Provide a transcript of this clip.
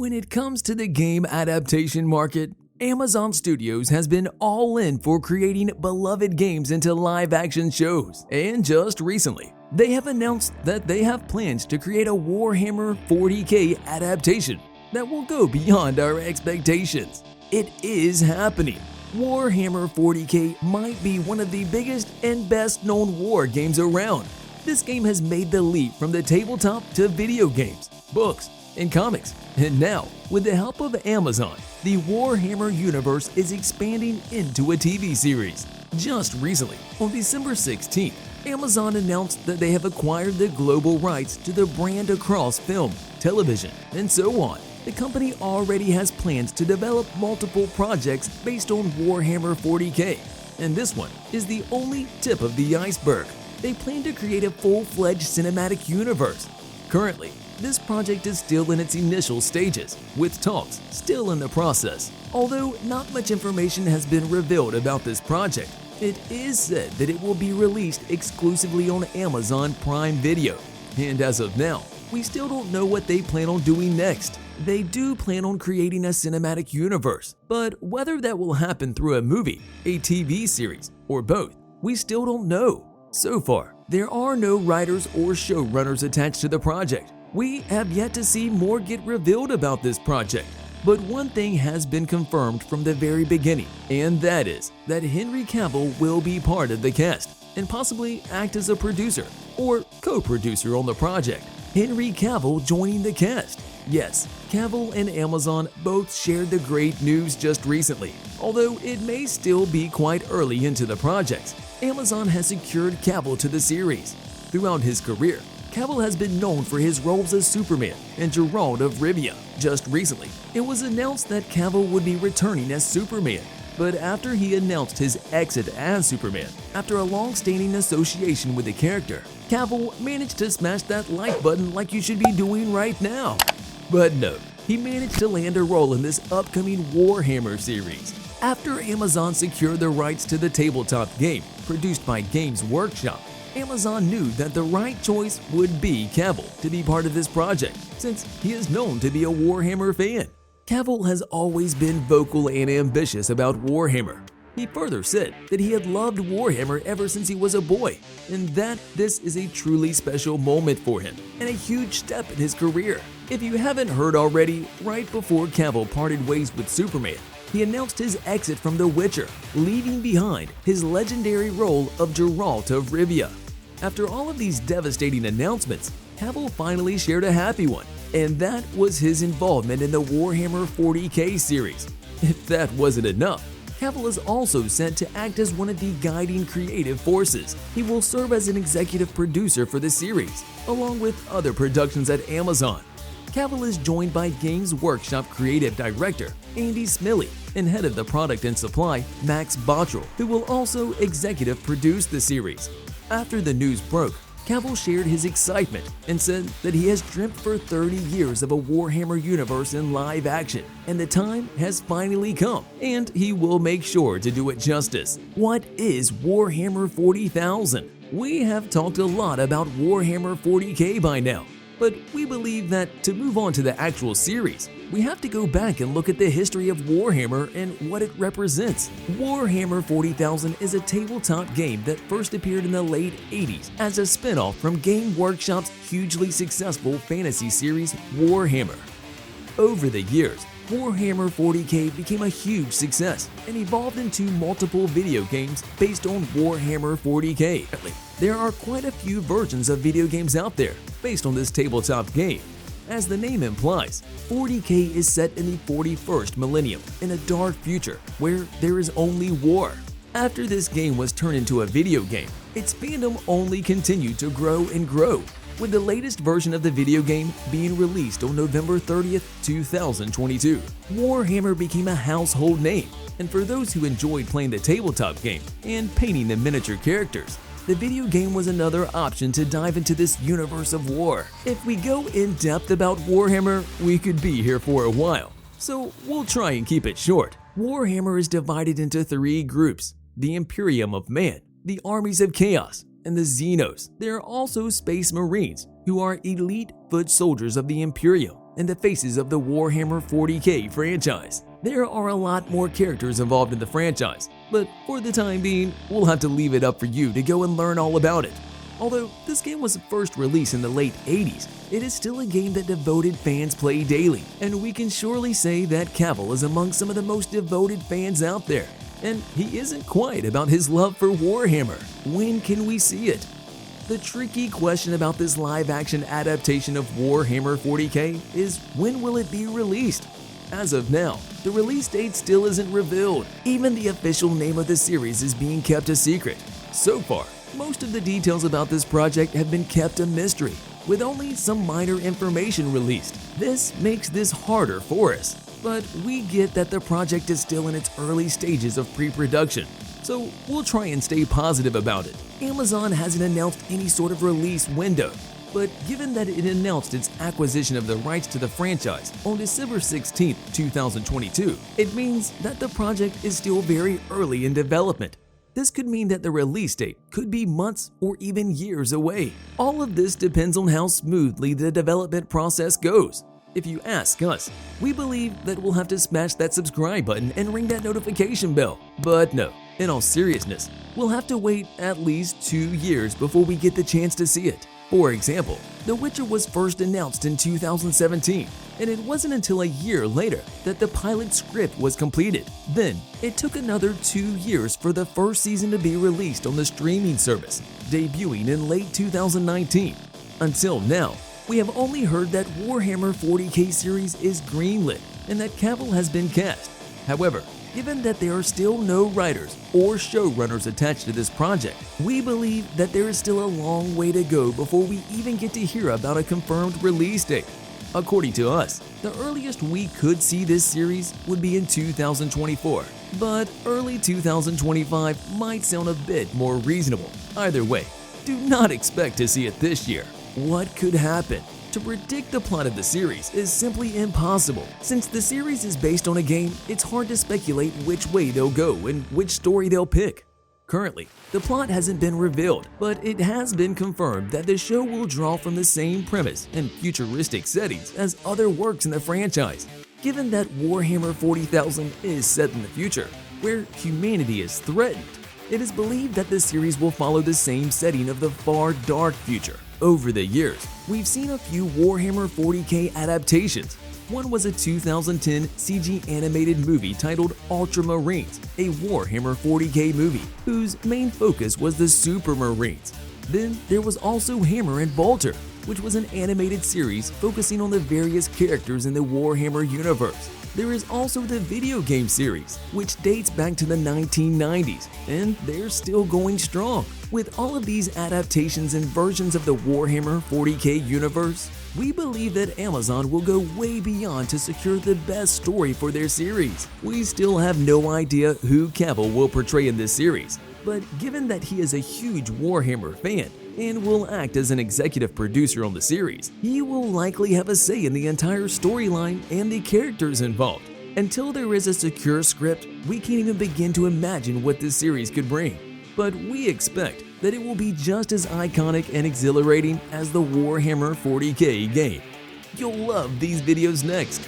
When it comes to the game adaptation market, Amazon Studios has been all in for creating beloved games into live-action shows. And just recently, they have announced that they have plans to create a Warhammer 40K adaptation that will go beyond our expectations. It is happening. Warhammer 40K might be one of the biggest and best-known war games around. This game has made the leap from the tabletop to video games, books, and comics. And now, with the help of Amazon, the Warhammer universe is expanding into a TV series. Just recently, on December 16th, Amazon announced that they have acquired the global rights to the brand across film, television, and so on. The company already has plans to develop multiple projects based on Warhammer 40K, and this one is the only tip of the iceberg. They plan to create a full-fledged cinematic universe. Currently, this project is still in its initial stages, with talks still in the process. Although not much information has been revealed about this project, it is said that it will be released exclusively on Amazon Prime Video. And as of now, we still don't know what they plan on doing next. They do plan on creating a cinematic universe, but whether that will happen through a movie, a TV series, or both, we still don't know. So far, there are no writers or showrunners attached to the project. We have yet to see more get revealed about this project, but one thing has been confirmed from the very beginning, and that is that Henry Cavill will be part of the cast and possibly act as a producer or co-producer on the project. Henry Cavill joining the cast. Yes, Cavill and Amazon both shared the great news just recently. Although it may still be quite early into the projects, Amazon has secured Cavill to the series. Throughout his career, Cavill has been known for his roles as Superman and Geralt of Rivia. Just recently, it was announced that Cavill would be returning as Superman. But after he announced his exit as Superman, after a long-standing association with the character, Cavill managed to smash that like button like you should be doing right now. But no, he managed to land a role in this upcoming Warhammer series. After Amazon secured the rights to the tabletop game, produced by Games Workshop, Amazon knew that the right choice would be Cavill to be part of this project, since he is known to be a Warhammer fan. Cavill has always been vocal and ambitious about Warhammer. He further said that he had loved Warhammer ever since he was a boy, and that this is a truly special moment for him and a huge step in his career. If you haven't heard already, right before Cavill parted ways with Superman, he announced his exit from The Witcher, leaving behind his legendary role of Geralt of Rivia. After all of these devastating announcements, Cavill finally shared a happy one, and that was his involvement in the Warhammer 40K series. If that wasn't enough, Cavill is also set to act as one of the guiding creative forces. He will serve as an executive producer for the series, along with other productions at Amazon. Cavill is joined by Games Workshop creative director Andy Smillie and head of the product and supply Max Bottrell, who will also executive produce the series. After the news broke, Cavill shared his excitement and said that he has dreamt for 30 years of a Warhammer universe in live action, and the time has finally come, and he will make sure to do it justice. What is Warhammer 40,000? We have talked a lot about Warhammer 40K by now, but we believe that to move on to the actual series, we have to go back and look at the history of Warhammer and what it represents. Warhammer 40,000 is a tabletop game that first appeared in the late 80s as a spin-off from Game Workshop's hugely successful fantasy series Warhammer. Over the years, Warhammer 40K became a huge success and evolved into multiple video games based on Warhammer 40K. There are quite a few versions of video games out there based on this tabletop game. As the name implies, 40K is set in the 41st millennium in a dark future where there is only war. After this game was turned into a video game, its fandom only continued to grow and grow, with the latest version of the video game being released on November 30th, 2022. Warhammer became a household name, and for those who enjoyed playing the tabletop game and painting the miniature characters, the video game was another option to dive into this universe of war. If we go in depth about Warhammer, we could be here for a while, so we'll try and keep it short. Warhammer is divided into 3 groups: the Imperium of Man, the Armies of Chaos, and the Xenos. There are also Space Marines, who are elite foot soldiers of the Imperium. and the faces of the Warhammer 40K franchise. There are a lot more characters involved in the franchise, but for the time being, we'll have to leave it up for you to go and learn all about it. Although this game was first released in the late 80s, it is still a game that devoted fans play daily, and we can surely say that Cavill is among some of the most devoted fans out there. And he isn't quiet about his love for Warhammer. When can we see it? The tricky question about this live-action adaptation of Warhammer 40K is, when will it be released? As of now, the release date still isn't revealed. Even the official name of the series is being kept a secret. So far, most of the details about this project have been kept a mystery, with only some minor information released. This makes this harder for us, but we get that the project is still in its early stages of pre-production, so we'll try and stay positive about it. Amazon hasn't announced any sort of release window, but given that it announced its acquisition of the rights to the franchise on December 16, 2022, it means that the project is still very early in development. This could mean that the release date could be months or even years away. All of this depends on how smoothly the development process goes. If you ask us, we believe that we'll have to smash that subscribe button and ring that notification bell. But no, in all seriousness, we'll have to wait at least 2 years before we get the chance to see it. For example, The Witcher was first announced in 2017, and it wasn't until a year later that the pilot script was completed. Then, it took another 2 years for the first season to be released on the streaming service, debuting in late 2019. Until now, we have only heard that Warhammer 40K series is greenlit and that Cavill has been cast. However, given that there are still no writers or showrunners attached to this project, we believe that there is still a long way to go before we even get to hear about a confirmed release date. According to us, the earliest we could see this series would be in 2024, but early 2025 might sound a bit more reasonable. Either way, do not expect to see it this year. What could happen? To predict the plot of the series is simply impossible. Since the series is based on a game, it's hard to speculate which way they'll go and which story they'll pick. Currently, the plot hasn't been revealed, but it has been confirmed that the show will draw from the same premise and futuristic settings as other works in the franchise. Given that Warhammer 40,000 is set in the future, where humanity is threatened, it is believed that the series will follow the same setting of the far dark future. Over the years, we've seen a few Warhammer 40K adaptations. One was a 2010 CG animated movie titled Ultramarines, a Warhammer 40K movie, whose main focus was the Supermarines. Then there was also Hammer and Bolter, which was an animated series focusing on the various characters in the Warhammer universe. There is also the video game series, which dates back to the 1990s, and they're still going strong. With all of these adaptations and versions of the Warhammer 40K universe, we believe that Amazon will go way beyond to secure the best story for their series. We still have no idea who Cavill will portray in this series, but given that he is a huge Warhammer fan and will act as an executive producer on the series, he will likely have a say in the entire storyline and the characters involved. Until there is a secure script, we can't even begin to imagine what this series could bring. But we expect that it will be just as iconic and exhilarating as the Warhammer 40K game. You'll love these videos next.